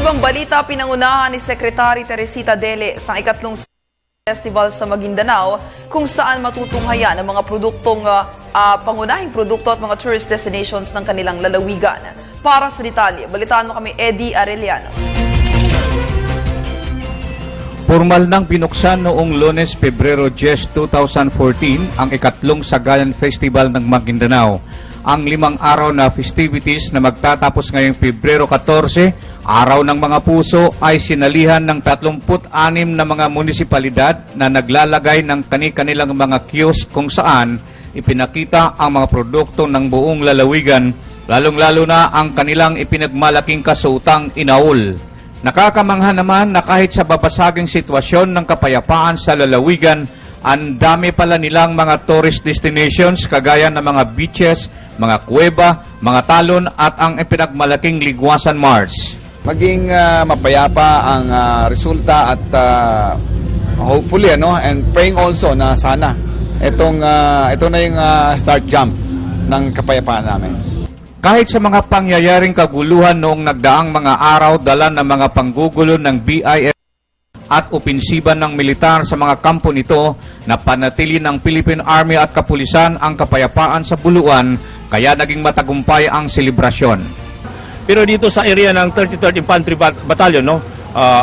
ibang balita, pinangunahan ni Secretary Teresita Dele sa ikatlong festival sa Maguindanao kung saan matutunghayan ang mga produktong pangunahing produkto at mga tourist destinations ng kanilang lalawigan. Para sa detalye, balitaan mo kami Eddie Arellano. Formal nang binuksan noong Lunes, Pebrero 10, 2014 ang ikatlong Sagayan Festival ng Maguindanao. Ang 5 araw na festivities na magtatapos ngayong Pebrero 14, Araw ng Mga Puso, ay sinalihan ng 36 na mga munisipalidad na naglalagay ng kani-kanilang mga kiosk kung saan ipinakita ang mga produkto ng buong lalawigan, lalong-lalo na ang kanilang ipinagmalaking kasuotang inaul. Nakakamangha naman na kahit sa babasaging sitwasyon ng kapayapaan sa lalawigan, ang dami pala nilang mga tourist destinations kagaya ng mga beaches, mga kuweba, mga talon at ang ipinagmalaking Ligwasan Mars. Maging mapayapa ang resulta at hopefully and praying also na sana ito na yung start jump ng kapayapaan namin. Kahit sa mga pangyayaring kaguluhan noong nagdaang mga araw, dala ng mga panggugulo ng BIS at opensiba ng militar sa mga kampo nito na panatili ng Philippine Army at kapulisan ang kapayapaan sa Buluan, kaya naging matagumpay ang selebrasyon. Pero dito sa area ng 33rd Infantry Battalion,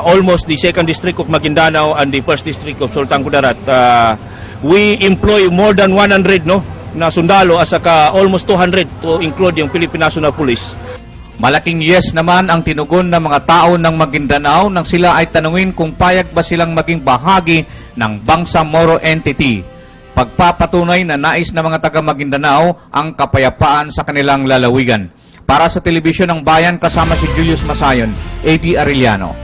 almost the 2nd District of Maguindanao and the 1st District of Sultan Kudarat, we employ more than 100 na sundalo at saka almost 200 to include yung Philippine National Police. Malaking yes naman ang tinugon ng mga tao ng Maguindanao nang sila ay tanungin kung payag ba silang maging bahagi ng Bangsamoro entity. Pagpapatunay na nais ng mga taga Maguindanao ang kapayapaan sa kanilang lalawigan. Para sa Telebisyon ng Bayan, kasama si Julius Masayon, AD Arellano.